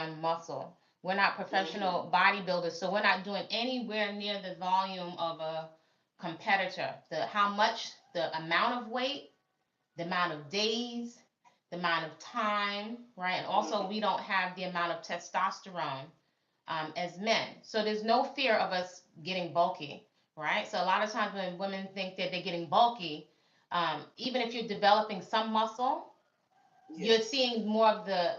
on muscle. We're not professional bodybuilders, so we're not doing anywhere near the volume of a competitor. The amount of weight, the amount of days, the amount of time, right? And also, we don't have the amount of testosterone as men. So there's no fear of us getting bulky, right? So a lot of times when women think that they're getting bulky, even if you're developing some muscle, you're seeing more of the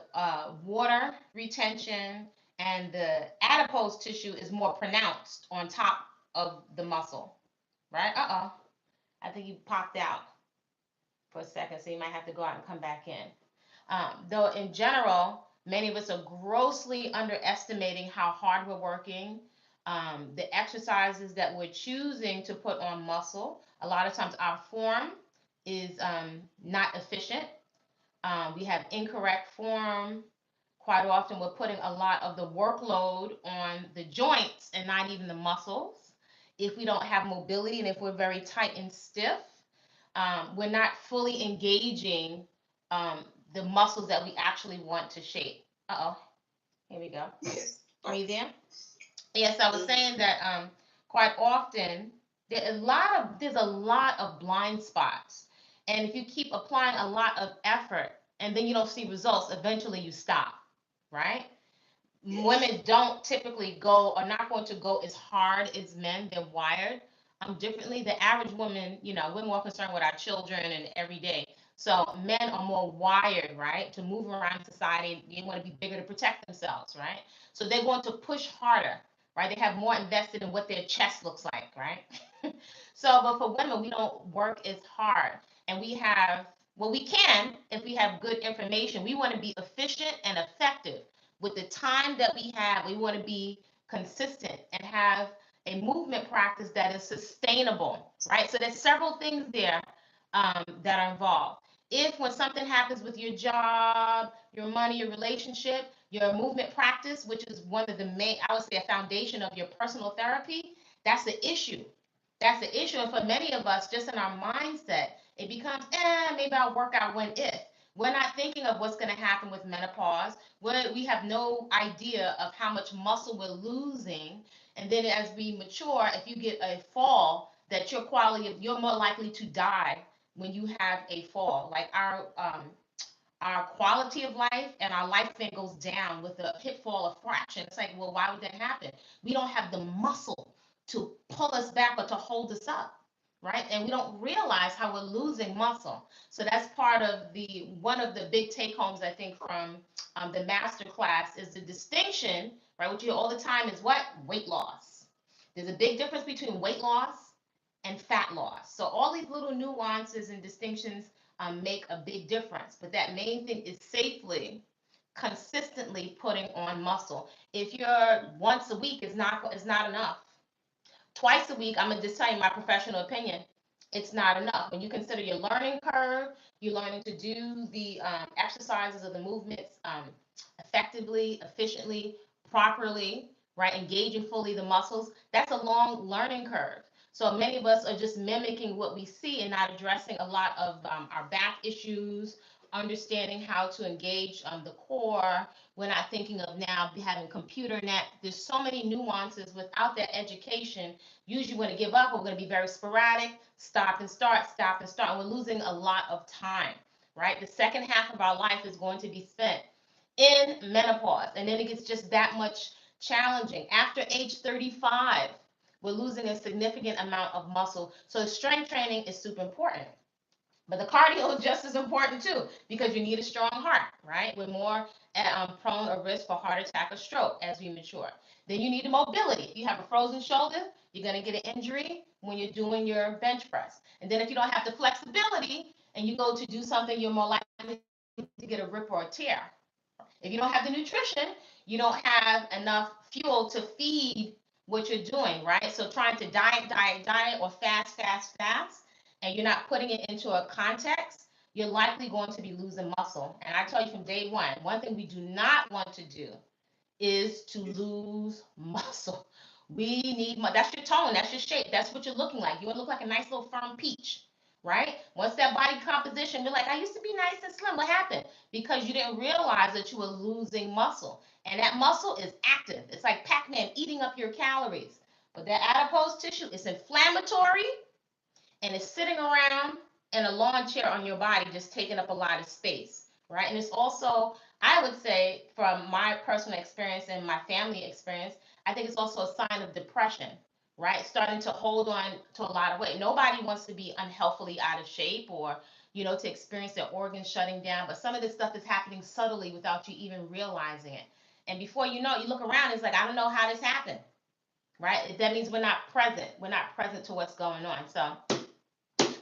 water retention, and the adipose tissue is more pronounced on top of the muscle, right? Uh-oh, I think you popped out for a second, so you might have to go out and come back in. Though in general, many of us are grossly underestimating how hard we're working, the exercises that we're choosing to put on muscle. A lot of times our form is not efficient. We have incorrect form. Quite often, we're putting a lot of the workload on the joints and not even the muscles. If we don't have mobility and if we're very tight and stiff, we're not fully engaging the muscles that we actually want to shape. Uh-oh, here we go. Yes. Are you there? Yes, I was saying that quite often there's a lot of blind spots. And if you keep applying a lot of effort and then you don't see results, eventually you stop, right? Women don't typically go, are not going to go as hard as men. They're wired differently. The average woman, we're more concerned with our children and every day. So men are more wired, right, to move around society. They want to be bigger to protect themselves, right? So they're going to push harder, right? They have more invested in what their chest looks like, right? So, but for women, we don't work as hard, and we have, well, we can if we have good information. We want to be efficient and effective with the time that we have. We want to be consistent and have a movement practice that is sustainable, right? So there's several things there that are involved. If when something happens with your job, your money, your relationship, your movement practice, which is one of the main, I would say, a foundation of your personal therapy, that's the issue. That's the issue. And for many of us, just in our mindset, it becomes, maybe I'll work out when if. We're not thinking of what's going to happen with menopause. We have no idea of how much muscle we're losing. And then as we mature, if you get a fall, that you're more likely to die when you have a fall. Like our quality of life and our lifespan goes down with a hip fall of fraction. It's like, well, why would that happen? We don't have the muscle to pull us back or to hold us up, right? And we don't realize how we're losing muscle. So that's part of one of the big take homes, I think, from the master class is the distinction, right? What you hear all the time is what? Weight loss. There's a big difference between weight loss and fat loss. So all these little nuances and distinctions make a big difference. But that main thing is safely, consistently putting on muscle. If you're once a week is not enough. Twice a week, I'm gonna just tell you my professional opinion, it's not enough. When you consider your learning curve, you're learning to do the exercises or the movements effectively, efficiently, properly, right? Engaging fully the muscles. That's a long learning curve. So many of us are just mimicking what we see and not addressing a lot of our back issues, understanding how to engage the core. We're not thinking of now having computer net. There's so many nuances without that education. Usually when we give up, we're going to be very sporadic, stop and start, stop and start. And we're losing a lot of time, right? The second half of our life is going to be spent in menopause. And then it gets just that much challenging. After age 35, we're losing a significant amount of muscle. So strength training is super important. But the cardio is just as important too, because you need a strong heart, right? We're more prone or risk for heart attack or stroke as we mature. Then you need the mobility. If you have a frozen shoulder, you're going to get an injury when you're doing your bench press. And then if you don't have the flexibility and you go to do something, you're more likely to get a rip or a tear. If you don't have the nutrition, you don't have enough fuel to feed what you're doing, right? So trying to diet, or fast, and you're not putting it into a context, you're likely going to be losing muscle. And I tell you from day one thing we do not want to do is to lose muscle. We need, that's your tone, that's your shape, that's what you're looking like. You want to look like a nice little firm peach. right? Once that body composition, you're like, I used to be nice and slim. What happened? Because you didn't realize that you were losing muscle. And that muscle is active. It's like Pac-Man eating up your calories. But that adipose tissue is inflammatory and it's sitting around in a lawn chair on your body, just taking up a lot of space, right? And it's also, I would say, from my personal experience and my family experience, I think it's also a sign of depression, right? Starting to hold on to a lot of weight. Nobody wants to be unhealthily out of shape or, to experience their organs shutting down. But some of this stuff is happening subtly without you even realizing it. And before you know it, you look around, it's like, I don't know how this happened, right? That means we're not present. We're not present to what's going on. So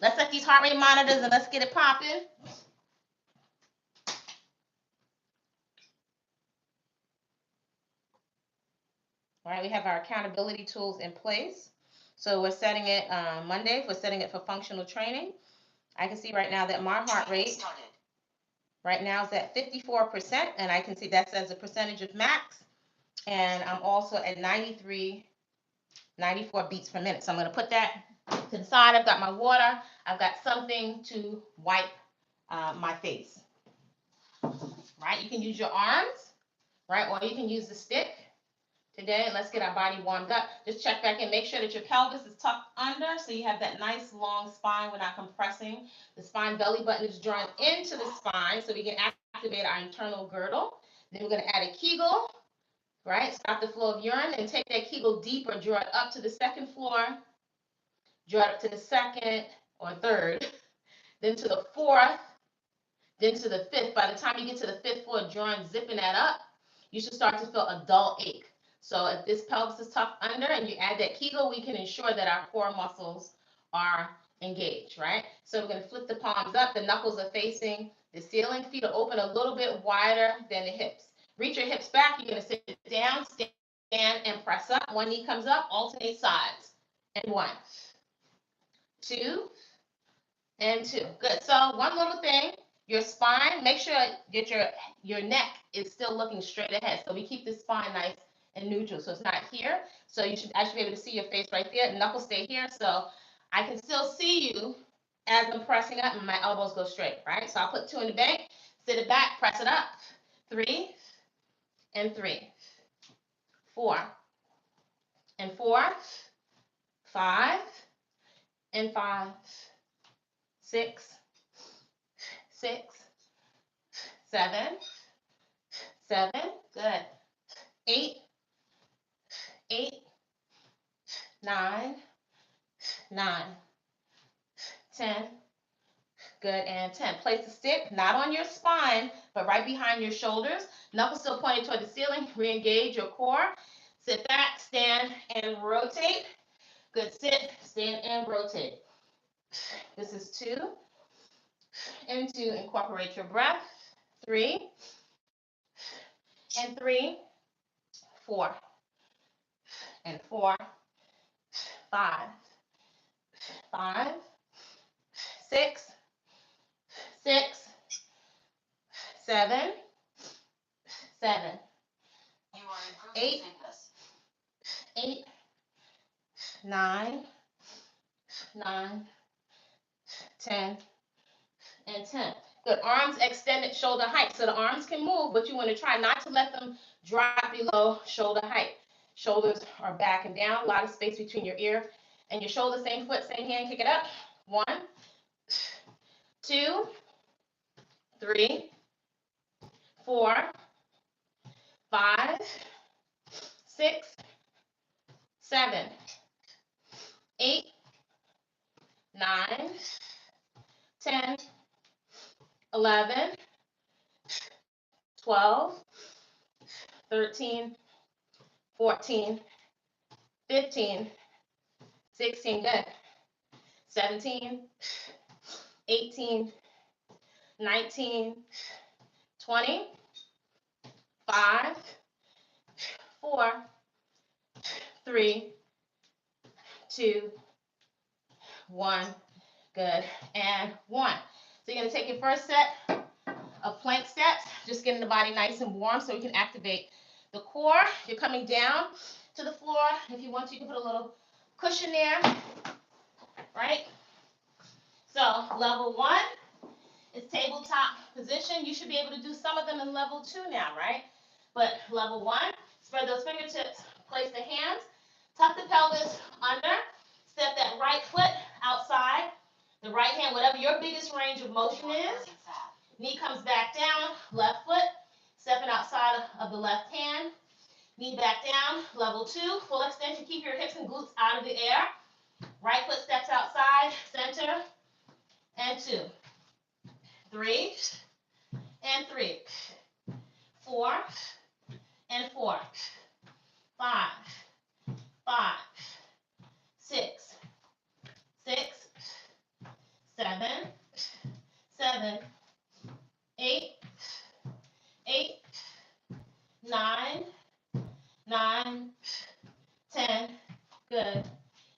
let's set these heart rate monitors and let's get it popping. All right, we have our accountability tools in place. So we're setting it Monday. We're setting it for functional training. I can see right now that my heart rate right now is at 54%, and I can see that says a percentage of max. And I'm also at 94 beats per minute. So I'm going to put that to the side. I've got my water. I've got something to wipe my face. Right? You can use your arms, right? Or you can use the stick. Today, let's get our body warmed up. Just check back in. Make sure that your pelvis is tucked under so you have that nice long spine. We're not compressing. The spine belly button is drawn into the spine so we can activate our internal girdle. Then we're going to add a Kegel, right? Stop the flow of urine and take that Kegel deeper. Draw it up to the second floor. Draw it up to the second or third. Then to the fourth. Then to the fifth. By the time you get to the fifth floor, drawing, zipping that up, you should start to feel a dull ache. So if this pelvis is tucked under and you add that Kegel, we can ensure that our core muscles are engaged, right? So we're going to flip the palms up. The knuckles are facing the ceiling. Feet are open a little bit wider than the hips. Reach your hips back. You're going to sit down, stand, and press up. One knee comes up, alternate sides. And 1, 2, and 2. Good. So one little thing. Your spine, make sure that your neck is still looking straight ahead. So we keep the spine nice and neutral. So it's not here. So you should actually be able to see your face right there. Knuckles stay here. So I can still see you as I'm pressing up and my elbows go straight, right? So I'll put 2 in the bank, sit it back, press it up. 3 and 3. 4 and 4. 5 and 5. 6, 6, 7, 7, good. 8, 8, 9, 9, 10, good, and 10. Place the stick not on your spine, but right behind your shoulders. Knuckles still pointed toward the ceiling. Re-engage your core. Sit back, stand, and rotate. Good, sit, stand, and rotate. This is 2. And 2, incorporate your breath. 3 and 3, 4 and 4, 5, 5, 6, 6, 7, 7, 8, 8, 9, 9, 10, and 10. Good. Arms extended shoulder height. So the arms can move, but you want to try not to let them drop below shoulder height. Shoulders are back and down. A lot of space between your ear and your shoulder. Same foot, same hand. Kick it up. 1, 2, 3, 4, 5, 6, 7, 8, 9, 10, 11, 12, 13, 14, 15, 16, good. 17, 18, 19, 20, 5, 4, 3, 2, 1, good, and 1. So you're going to take your first set of plank steps, just getting the body nice and warm so we can activate the core. You're coming down to the floor. If you want to, you can put a little cushion there, right? So level 1 is tabletop position. You should be able to do some of them in level 2 now, right? But level 1, spread those fingertips, place the hands, tuck the pelvis under, step that right foot outside, the right hand, whatever your biggest range of motion is. Knee comes back down, left foot, stepping outside of the left hand, knee back down, level 2, full extension, keep your hips and glutes out of the air. Right foot steps outside, center, and 2, 3, and 3, 4, and 4, 5, 5, 6, 6, 7, 7, 8, 8, 9, 9, 10, good,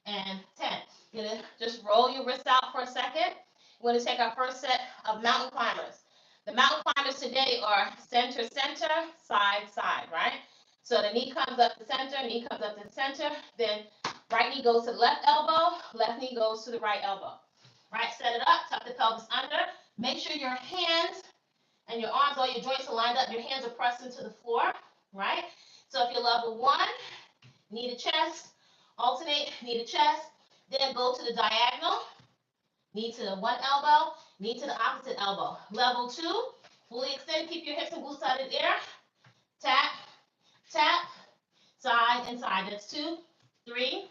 and 10. Good. Just roll your wrists out for a second. We're going to take our first set of mountain climbers. The mountain climbers today are center, center, side, side, right? So the knee comes up to center, knee comes up to center, then right knee goes to the left elbow, left knee goes to the right elbow. Right, set it up, tuck the pelvis under. Make sure your hands and your arms, all your joints are lined up. Your hands are pressed into the floor, right? So if you're level 1, knee to chest, alternate, knee to chest, then go to the diagonal, knee to the one elbow, knee to the opposite elbow. Level 2, fully extend, keep your hips and glutes out of the air. Tap, tap, side and side. That's 2, 3,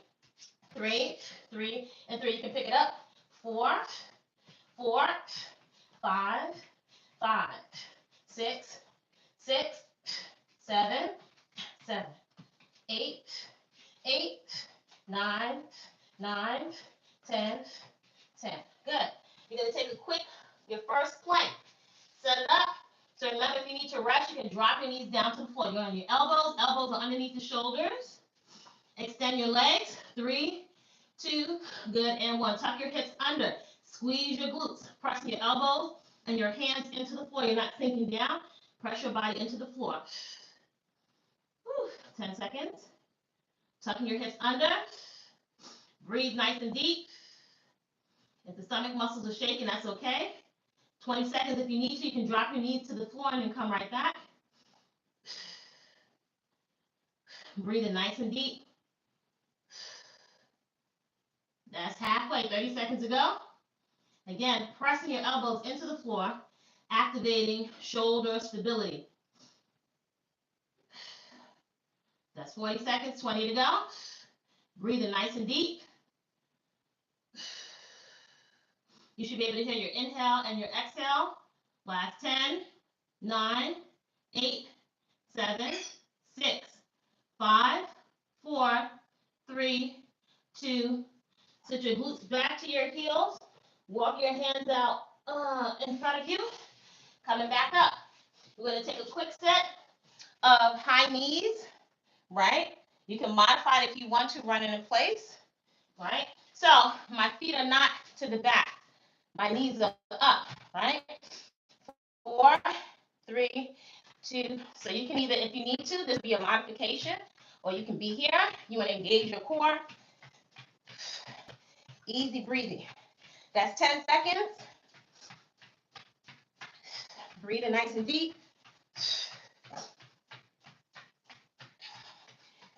3, 3, and 3. You can pick it up. 4, 4, 5, 5, 6, 6, 7, 7, 8, 8, 9, 9, 10, 10. Good. You're going to take your first plank. Set it up. So remember, if you need to rest, you can drop your knees down to the floor. You're on your elbows. Elbows are underneath the shoulders. Extend your legs. 3, 2, good, and 1. Tuck your hips under. Squeeze your glutes. Press your elbows and your hands into the floor. You're not sinking down. Press your body into the floor. Whew. 10 seconds. Tucking your hips under. Breathe nice and deep. If the stomach muscles are shaking, that's okay. 20 seconds if you need to. You can drop your knees to the floor and then come right back. Breathe in nice and deep. That's halfway, 30 seconds to go. Again, pressing your elbows into the floor, activating shoulder stability. That's 40 seconds, 20 to go. Breathe in nice and deep. You should be able to hear your inhale and your exhale. Last 10, 9, 8, 7, 6, 5, 4, 3, 2. Sit your glutes back to your heels. Walk your hands out in front of you. Coming back up. We're going to take a quick set of high knees, right? You can modify it if you want to, run it in place, right? So my feet are not to the back. My knees are up, right? 4, 3, 2. So you can either, if you need to, this be a modification, or you can be here. You want to engage your core. Easy breathing. That's 10 seconds. Breathe in nice and deep.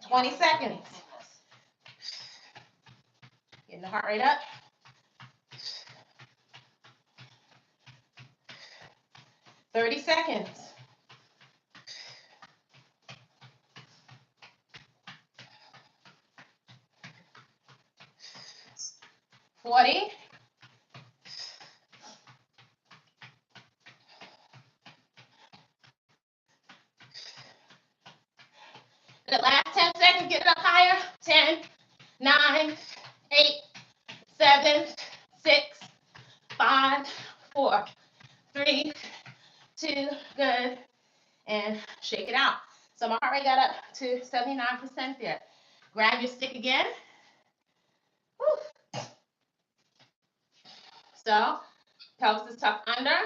20 seconds. Getting the heart rate up. 30 seconds. 40. The last 10 seconds, get it up higher. 10, 9, 8, 7, 6, 5, 4, 3, 2, good. And shake it out. So my heart rate got up to 79% there. Grab your stick again. Whew. So pelvis is tucked under.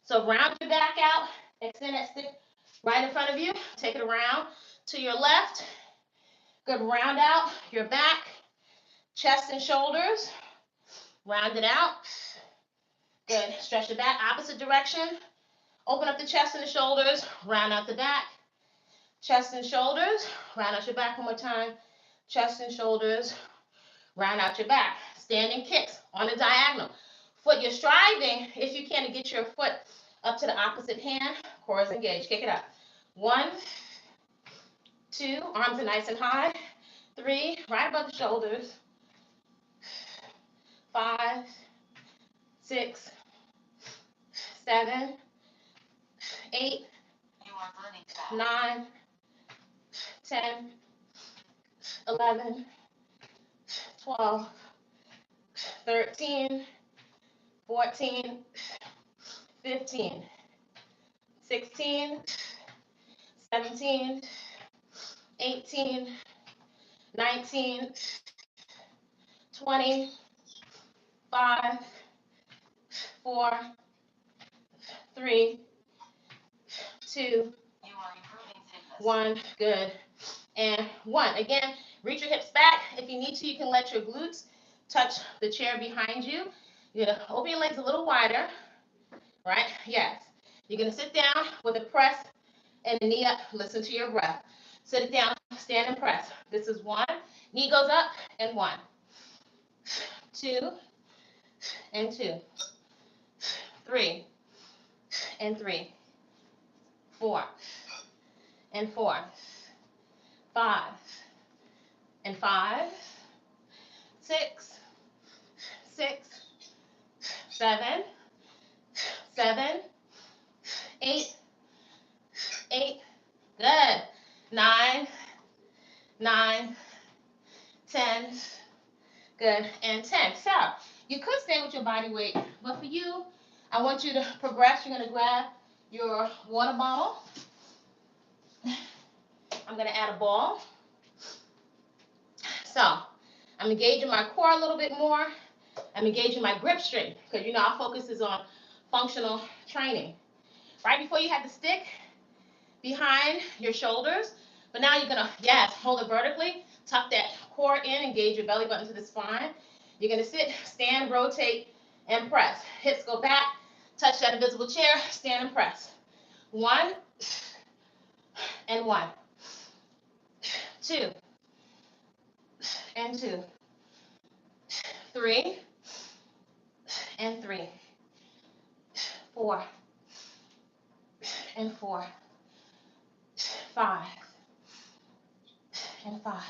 So round your back out. Extend that stick right in front of you. Take it around to your left. Good, round out your back, chest and shoulders. Round it out. Good. Stretch the back, opposite direction. Open up the chest and the shoulders. Round out the back. Chest and shoulders. Round out your back one more time. Chest and shoulders. Round out your back. Standing kicks on the diagonal. Foot, you're striving, if you can, to get your foot up to the opposite hand. Core is engaged. Kick it up. 1, 2, arms are nice and high. 3, right above the shoulders. 5, 6, 7, 8, 9, 10, 11, 12, 13, 14, 15, 16, 17, 18, 19, 20, 5, 4, 3, 2, 1. Good. And 1. Again, reach your hips back. If you need to, you can let your glutes touch the chair behind you. You're going to open your legs a little wider, right? Yes. You're going to sit down with a press and the knee up. Listen to your breath. Sit it down, stand and press. This is 1. Knee goes up and 1. 2 and 2. 3 and 3. 4 and 4. 5 and 5. 6, 6, 7, 7, 8, 8. Good. 9, 9, 10. Good. And 10. So you could stay with your body weight, but for you, I want you to progress. You're going to grab your water bottle. I'm going to add a ball. So I'm engaging my core a little bit more. I'm engaging my grip strength because, you know, our focus is on functional training. Right before you had the stick behind your shoulders, but now you're going to, yes, hold it vertically, tuck that core in, engage your belly button to the spine. You're going to sit, stand, rotate, and press. Hips go back, touch that invisible chair, stand and press. 1 and 1. 2 and 2. 3 and 3. 4 and 4. 5 and 5.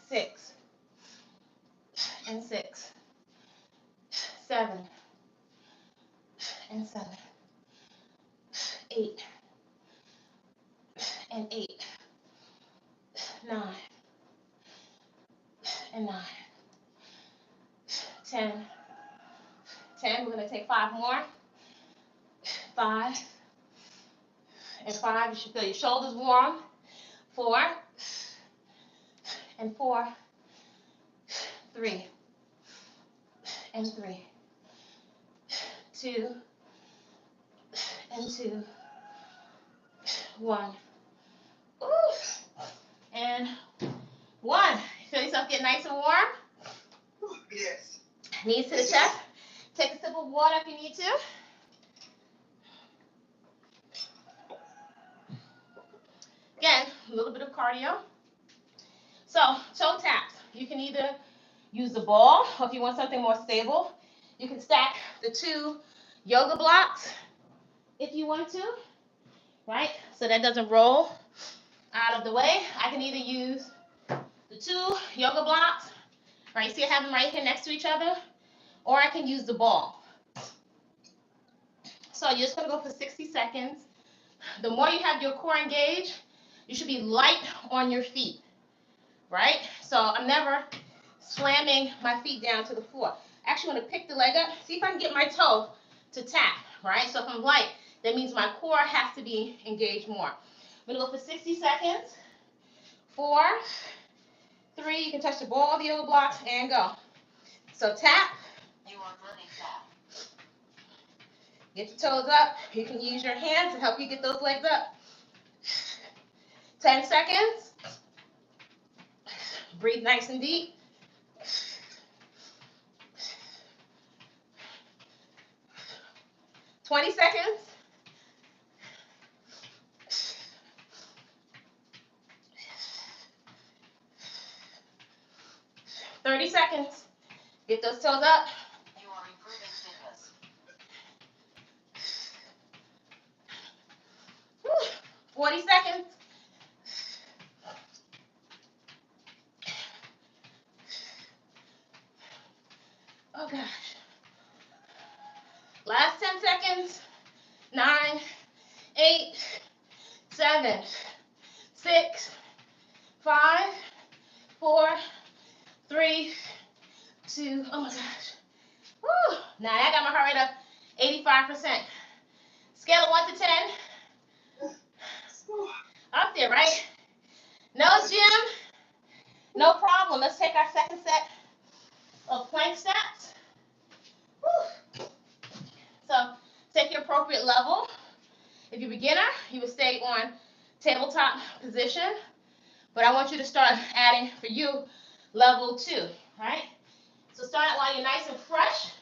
6 and 6. 7 and 7. 8 and 8. 9 and 9. 10. 10. We're going to take 5 more. 5 and 5. You should feel your shoulders warm. 4 and 4. 3 and 3. 2 and 2. 1. Ooh. And 1. Feel yourself get nice and warm? Yes. Knees to the chest. Take a sip of water if you need to. Again, a little bit of cardio. So, toe taps. You can either use the ball, or if you want something more stable, you can stack the 2 yoga blocks if you want to, right? So that doesn't roll out of the way. I can either use the 2 yoga blocks, right? See I have them right here next to each other, or I can use the ball. So you're just going to go for 60 seconds. The more you have your core engaged, you should be light on your feet, right? So I'm never slamming my feet down to the floor. Actually, I'm going to pick the leg up, see if I can get my toe to tap, right? So if I'm light, that means my core has to be engaged more. I'm going to go for 60 seconds. 4, 3, you can touch the ball, the yoga blocks, and go. So tap. You are running tap. Get your toes up. You can use your hands to help you get those legs up. 10 seconds. Breathe nice and deep. 20 seconds. 30 seconds. Get those toes up. You are improving fitness. 40 seconds. Oh gosh. Last 10 seconds. 9, 8, 7, 6, 5, 4, 3, 2. Oh my gosh. Woo. Now I got my heart rate up 85%. Scale of 1 to 10. Up there, right? No gym, no problem. Let's take our second set of plank steps. Woo. So take your appropriate level. If you're a beginner, you would stay on tabletop position. But I want you to start adding, for you, level 2, right? So start out while you're nice and fresh.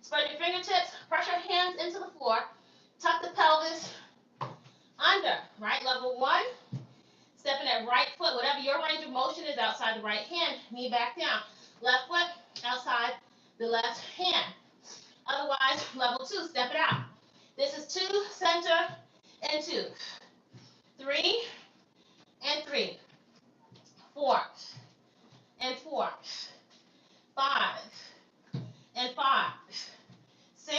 Spread your fingertips, press your hands into the floor. Tuck the pelvis under, right? Level 1. Stepping that right foot, whatever your range of motion is outside the right hand, knee back down. Left foot outside the left hand. Otherwise, level 2, step it out. This is 2, center, and 2. 3, and 3. 4, and 4. 5, and 5. 6,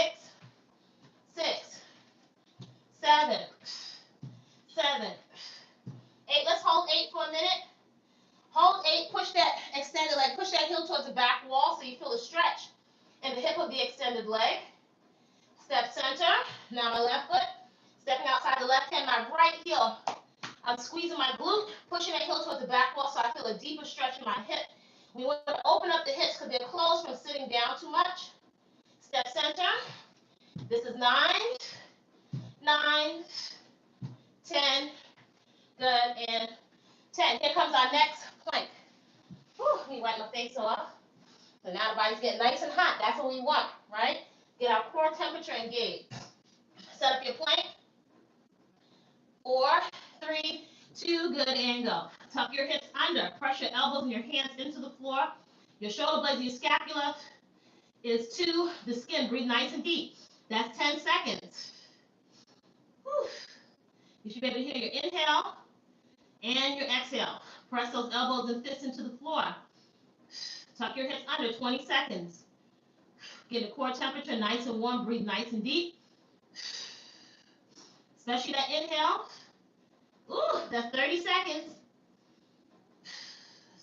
6. 7, 7. 8. Let's hold 8 for a minute. Hold 8. Push that extended leg. Push that heel towards the back wall so you feel a stretch in the hip of the extended leg. Step center. Now my left foot. Stepping outside the left hand. My right heel. I'm squeezing my glute. Pushing that heel towards the back wall so I feel a deeper stretch in my hip. We want to open up the hips because they're closed from sitting down too much. Step center. This is 9, 9, 10. Good, and 10. Here comes our next plank. Whew, let me wipe my face off. So now the body's getting nice and hot. That's what we want, right? Get our core temperature engaged. Set up your plank. 4, 3, 2, good, and go. Tuck your hips under. Press your elbows and your hands into the floor. Your shoulder blades, your scapula is to the skin. Breathe nice and deep. That's 10 seconds. Whew. You should be able to hear your inhale and your exhale. Press those elbows and fists into the floor. Tuck your hips under, 20 seconds. Get a core temperature nice and warm. Breathe nice and deep. Especially that inhale. Ooh, that's 30 seconds.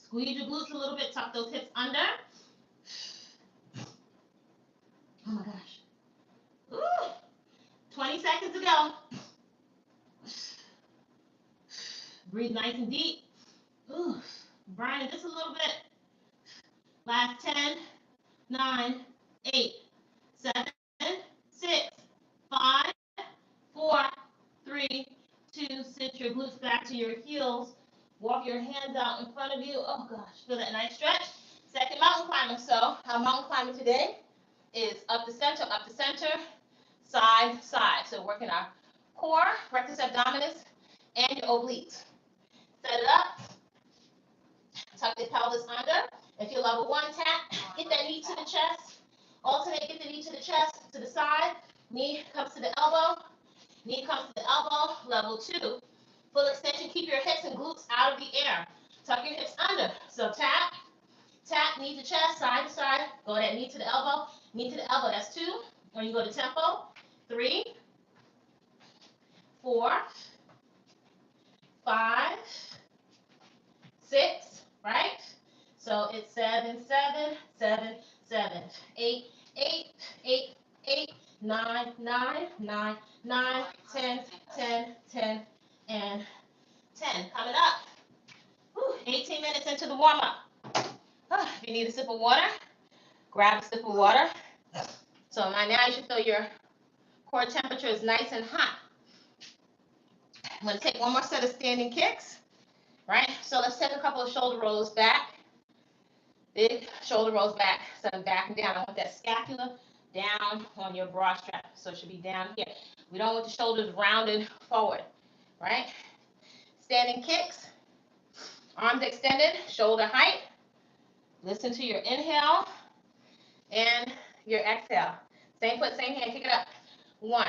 Squeeze your glutes a little bit. Tuck those hips under. Oh my gosh. Ooh, 20 seconds to go. Breathe nice and deep. Ooh, burning just a little bit. Last 10, 9, 8, 7, 6, 5, 4, 3, 2. Sit your glutes back to your heels. Walk your hands out in front of you. Oh gosh, feel that nice stretch. Second mountain climber. So our mountain climber today is up the center, side, side. So working our core, rectus abdominis, and your obliques. Set it up. Tuck the pelvis under. If you're level 1, tap. Get that knee to the chest. Alternate, get the knee to the chest, to the side. Knee comes to the elbow. Knee comes to the elbow. Level 2. Full extension. Keep your hips and glutes out of the air. Tuck your hips under. So tap, tap, knee to chest, side to side. Go that knee to the elbow. Knee to the elbow. That's 2. Or you go to tempo. 3, 4, 5, 6, right? So it's 7, 7, 7, 7, 8, 8, 8, 8, 9, 9, 9, 9, 10, 10, 10, and 10. Coming up. Whew, 18 minutes into the warm-up. If you need a sip of water, grab a sip of water. So now you should feel your core temperature is nice and hot. I'm going to take one more set of standing kicks, right? So let's take a couple of shoulder rolls back. Big shoulder rolls back, set them back and down. I want that scapula down on your bra strap. So it should be down here. We don't want the shoulders rounded forward, right? Standing kicks, arms extended, shoulder height. Listen to your inhale and your exhale. Same foot, same hand, kick it up. 1,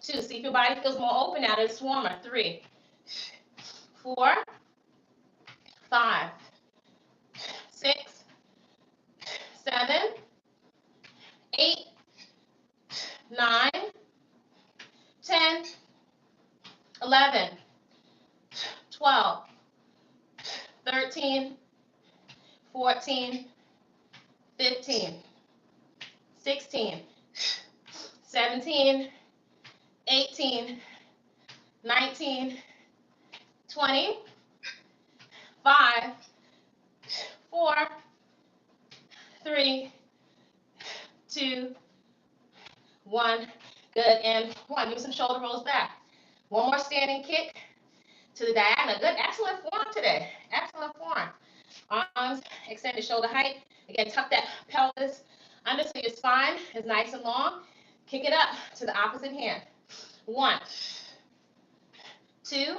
2, see if your body feels more open now, it's warmer. 3, 4, 5, 6, 7, 8, 9, 10, 11, 12, 13, 14, 15, 16, 17, 18, 19, 20, 5, 4, 3, 2, 1. Good, and 1. Do some shoulder rolls back. One more standing kick to the diagonal. Good, excellent form today. Excellent form. Arms extended, shoulder height. Again, tuck that pelvis under so your spine is nice and long. Kick it up to the opposite hand. 1, 2,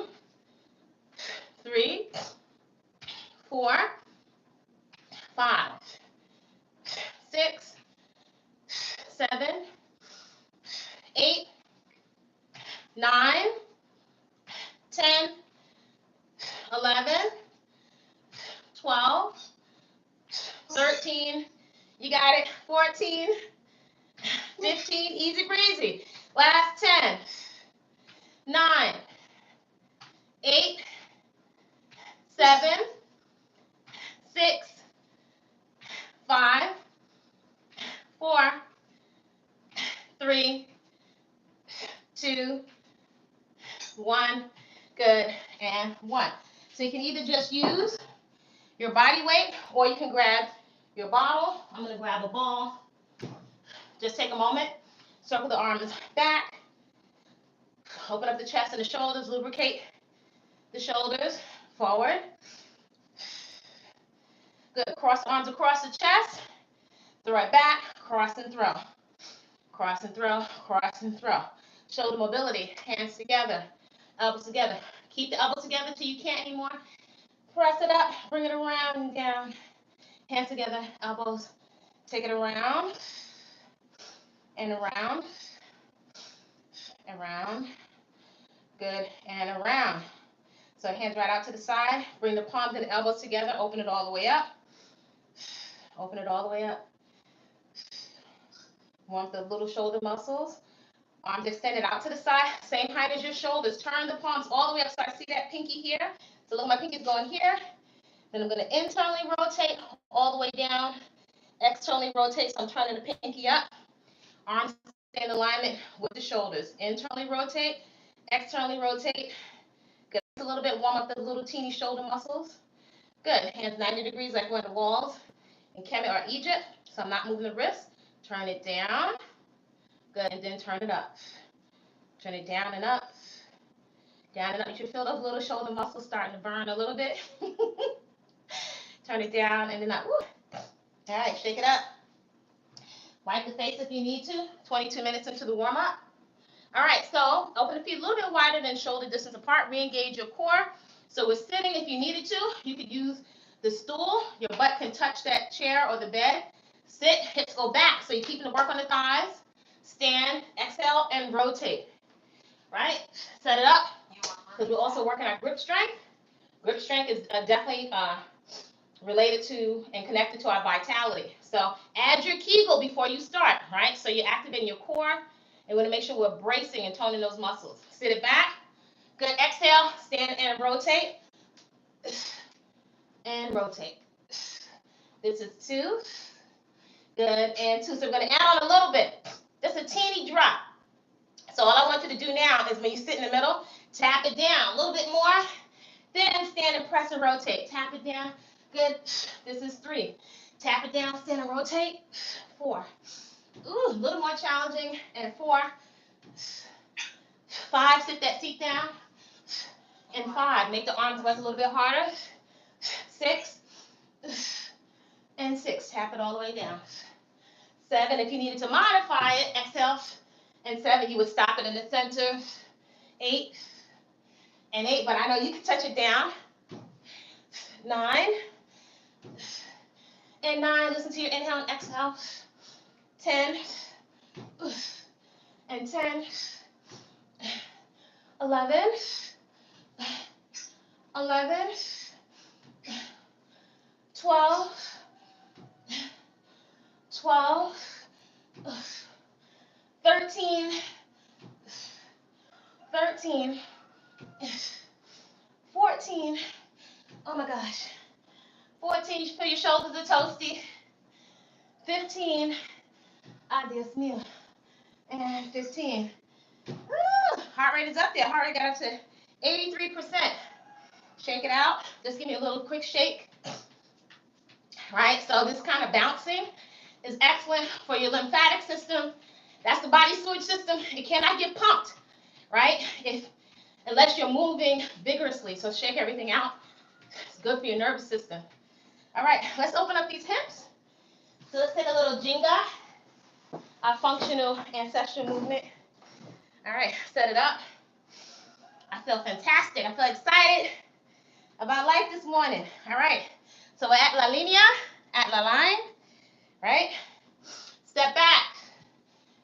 3, 4, 5, 6, 7, 8, 9, 10, 11, 12, 13, you got it, 14, 15, easy breezy. Last 10, 9, 8, 7, 6, 5, 4, 3, 2, 1. Good, and 1. So you can either just use your body weight or you can grab your bottle. I'm going to grab a ball. Just take a moment, circle the arms back, open up the chest and the shoulders, lubricate the shoulders forward. Good, cross arms across the chest, throw it back, cross and throw. Cross and throw, cross and throw. Shoulder mobility, hands together, elbows together. Keep the elbows together till you can't anymore. Press it up, bring it around and down. Hands together, elbows, take it around and around, around. Good, and around. So hands right out to the side, bring the palms and the elbows together, open it all the way up. Open it all the way up. Warm the little shoulder muscles. Arms extended out to the side, same height as your shoulders. Turn the palms all the way up so I see that pinky here. So look, my pinky's going here. Then I'm going to internally rotate all the way down. Externally rotate, so I'm turning the pinky up. Arms stay in alignment with the shoulders. Internally rotate, externally rotate. Good. A little bit, warm up the little teeny shoulder muscles. Good. Hands 90 degrees like we're on the walls in Kemet or Egypt. So I'm not moving the wrist. Turn it down. Good, and then turn it up. Turn it down and up. Down and up. You should feel those little shoulder muscles starting to burn a little bit. Turn it down and then up. Woo. All right, shake it up. Wipe the face if you need to. 22 minutes into the warm-up. All right, so open the feet a little bit wider than shoulder distance apart. Re-engage your core. So we're sitting if you needed to. You could use the stool. Your butt can touch that chair or the bed. Sit, hips go back. So you're keeping the work on the thighs. Stand, exhale, and rotate. Right? Set it up. Because we're also working our grip strength. Grip strength is definitely related to and connected to our vitality. So add your Kegel before you start, right? So you're activating your core, and we want to make sure we're bracing and toning those muscles. Sit it back. Good. Exhale. Stand and rotate. And rotate. This is 2. Good. And 2. So we're going to add on a little bit. Just a teeny drop. So all I want you to do now is when you sit in the middle, tap it down a little bit more. Then stand and press and rotate. Tap it down. Good. This is 3. Tap it down, stand and rotate. 4. Ooh, a little more challenging. And 4. 5, sit that seat down. And 5, make the arms rest a little bit harder. 6. And 6, tap it all the way down. 7. If you needed to modify it, exhale and 7, you would stop it in the center. 8 and 8, but I know you can touch it down. 9 and 9. Listen to your inhale and exhale. 10 and 10. 11, 11, 12, 12, 13, 13, 14. Oh my gosh. 14, you feel your shoulders are toasty. 15, Dios mío. And 15. Woo, heart rate is up there. Heart rate got up to 83%. Shake it out. Just give me a little quick shake. Right? So this kind of bouncing is excellent for your lymphatic system. That's the body sewage system. It cannot get pumped, right? Unless you're moving vigorously. So shake everything out. It's good for your nervous system. All right, let's open up these hips. So let's take a little jinga, our functional ancestral movement. All right, set it up. I feel fantastic. I feel excited about life this morning. All right, so we're at la linea, at la line, right? Step back.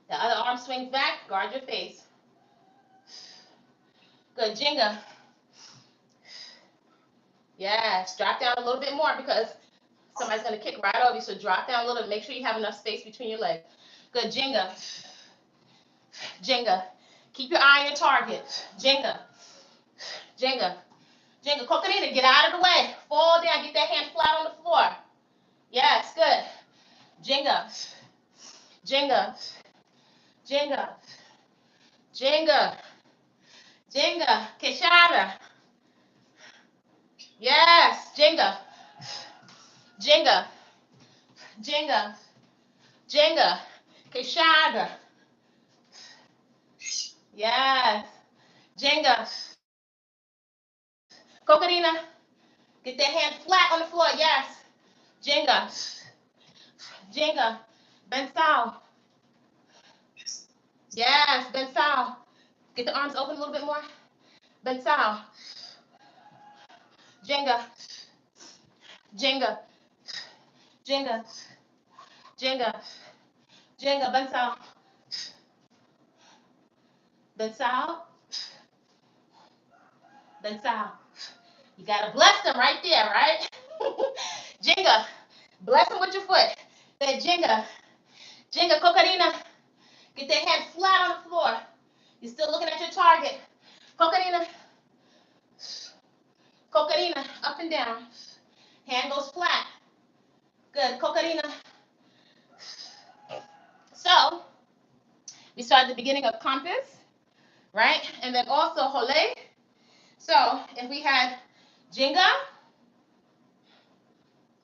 The other arm swings back. Guard your face. Good, jinga. Yes, drop down a little bit more because somebody's going to kick right over you. So drop down a little bit. Make sure you have enough space between your legs. Good, jinga. Jinga. Keep your eye on your target. Jinga. Jinga. Jinga. Coconina, get out of the way. Fall down. Get that hand flat on the floor. Yes, good. Jinga. Jinga. Jinga. Jinga. Jinga. Cashapp. Yes. Jinga. Jinga. Jinga. Jinga. Cashapp. Yes. Jenga. Coconina. Get that hand flat on the floor. Yes. Jenga. Jenga. Bensao. Yes. Bensao. Get the arms open a little bit more. Bensao. Jenga. Jenga. Jenga. Jenga. Jenga. Bensao. Bensao. Bensao. You gotta bless them right there, right? Jenga. Bless them with your foot. That Jenga. Jenga. Coconina. Get that hand flat on the floor. You're still looking at your target. Coconina. Coconina. Up and down. Hand goes flat. Good. Coconina. So, we start at the beginning of compass, right? And then also hole. So, if we had Jenga,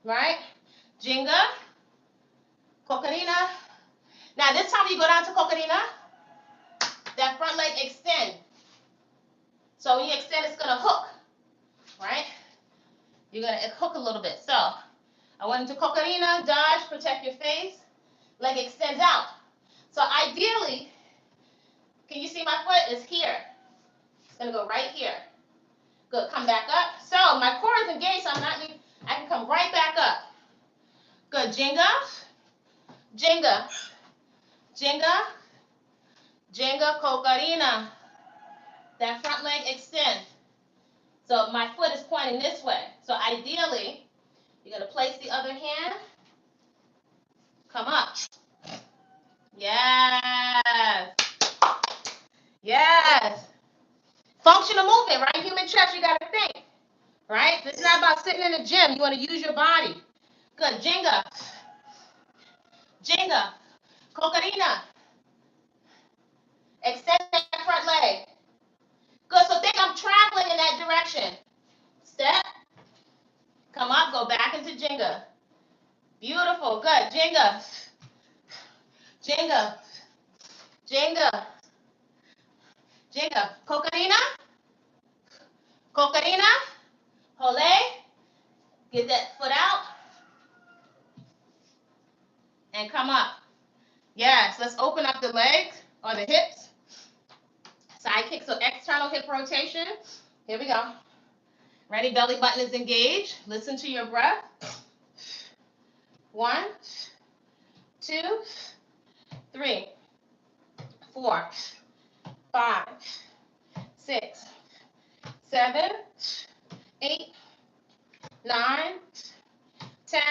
right? Jenga. Coconina. Now, this time you go down to Coconina, that front leg extend. So when you extend, it's gonna hook, right? You're gonna hook a little bit. So I went into Coconina, dodge, protect your face. Leg extends out. So ideally, can you see my foot is here? It's gonna go right here. Good, come back up. So my core is engaged, so I can come right back up. Good, Jenga, Jenga, Jenga, Jenga, Coconina. That front leg extends. So my foot is pointing this way. So ideally, you're going to place the other hand. Come up. Yes. Yes. Functional movement, right? Human chest, you got to think. Right? This is not about sitting in the gym. You want to use your body. Good. Jenga. Jenga. Coconina. Extend that front leg. Good. So think I'm traveling in that direction. Step. Come up. Go back into Jenga. Beautiful. Good. Jenga. Jenga. Jenga. Jenga. Coconina. Coconina. Hole. Get that foot out. And come up. breaths. Let's open up the legs or the hips. Side kick, so external hip rotation. Here we go. Ready, belly button is engaged. Listen to your breath. 1, 2, 3, 4, 5, 6, 7, 8, 9, 10,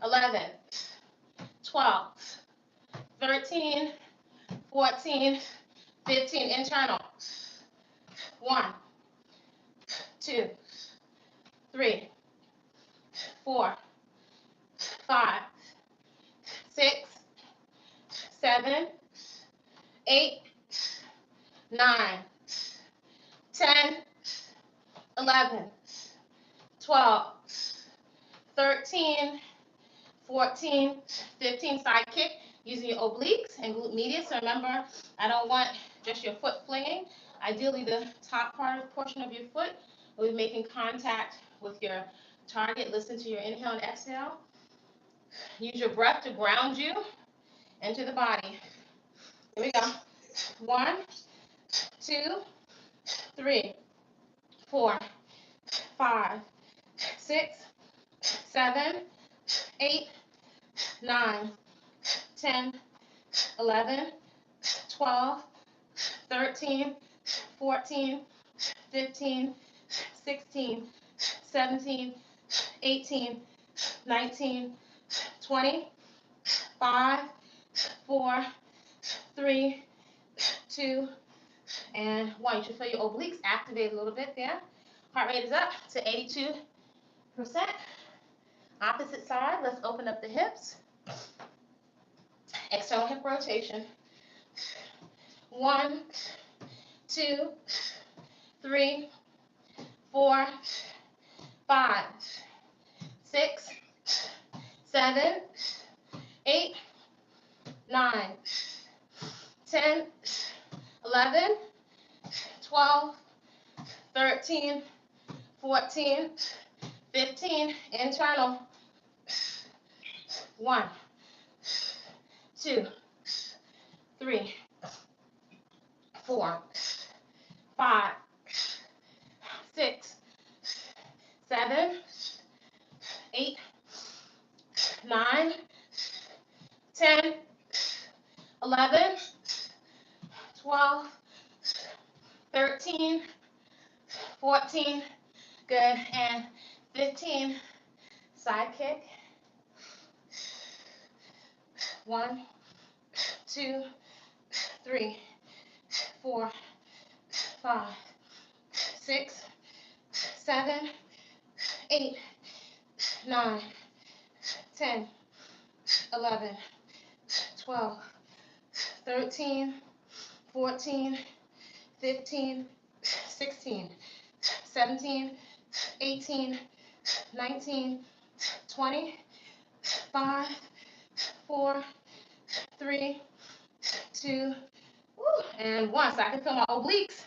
11, 12, 13, 14, 15, internal. 1, 2, 3, 4, 5, 6, 7, 8, 9, 10, 11, 12, 13, 14, 15, side kick using your obliques and glute medius. So remember, I don't want just your foot flinging. Ideally, the top portion of your foot will be making contact with your target. Listen to your inhale and exhale. Use your breath to ground you into the body. Here we go. 1, 2, 3, 4, 5, 6, 7, 8, 9, 10, 11, 12, 13, 14, 15, 16, 17, 18, 19, 20, 5, 4, 3, 2, and 1. You should feel your obliques activate a little bit there. Heart rate is up to 82%. Opposite side, let's open up the hips. External hip rotation. 1, 2, 3, 4, 5, 6, 7, 8, 9, 10, 11, 12, 13, 14, 15, internal. 1, 2, 3, 4, 5, 6, 7, 8, 9, 10, 11, 12, 13, 14, good, and 15, side kick. 1, 2, 3, 4, 5, 6, 7, 8, 9, 10, 11, 12, 13, 14, 15, 16, 17, 18, 19, 20, 5, 4, 3, 2, and 1. So I can feel my obliques.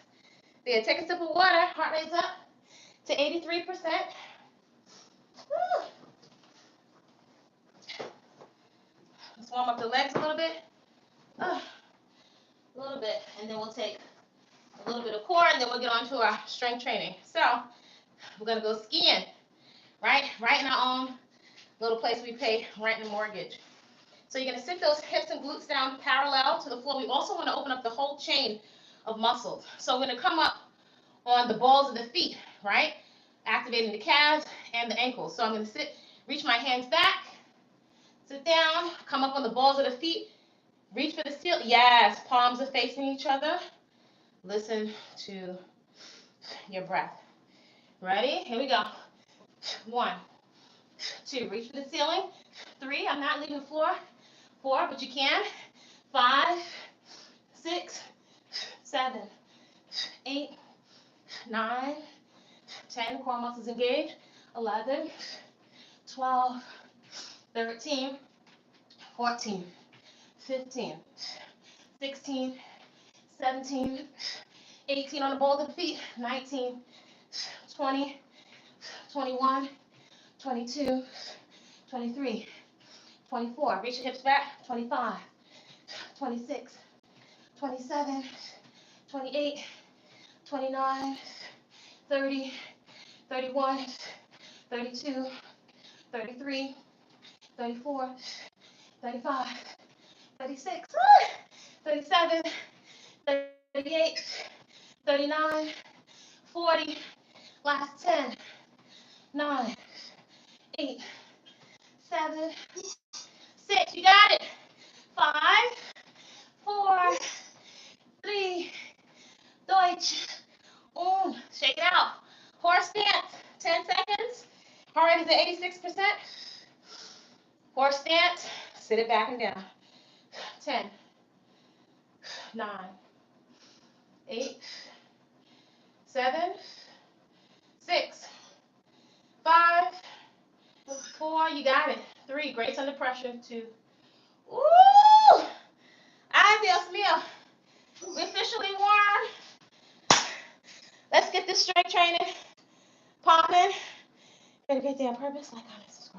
There, take a sip of water. Heart rate's up to 83%. Let's warm up the legs a little bit. And then we'll take a little bit of core, and then we'll get on to our strength training. So we're gonna go skiing, right in our own little place we pay rent and mortgage. So you're gonna sit those hips and glutes down parallel to the floor. We also want to open up the whole chain of muscles. So we're gonna come up on the balls of the feet, right? Activating the calves and the ankles. So I'm gonna sit, reach my hands back, sit down, come up on the balls of the feet, reach for the ceiling. Yes, palms are facing each other. Listen to your breath. Ready? Here we go. 1, 2, reach for the ceiling. 3, I'm not leaving the floor. 4, but you can. 5, 6, 7, 8, 9, 10, core muscles engaged. 11, 12, 13, 14, 15, 16, 17, 18 on the balls of the feet. 19, 20, 21, 22, 23, 24. Reach your hips back. 25, 26, 27, 28, 29, 30, 31, 32, 33, 34, 35, 36, 37, 38, 39, 40, last 10, 9, 8, 7, 6, you got it. 5, 4, 3, Deutsch, shake it out. Horse stance, 10 seconds. Heart is at 86%. Horse stance, sit it back and down. 10, 9, 8, 7, 6, 5, 4, you got it. 3, grace under pressure. 2. Ooh! Ay, Dios mío. We're officially warm. Let's get this strength training popping. Better get there on purpose. Like, comment, subscribe.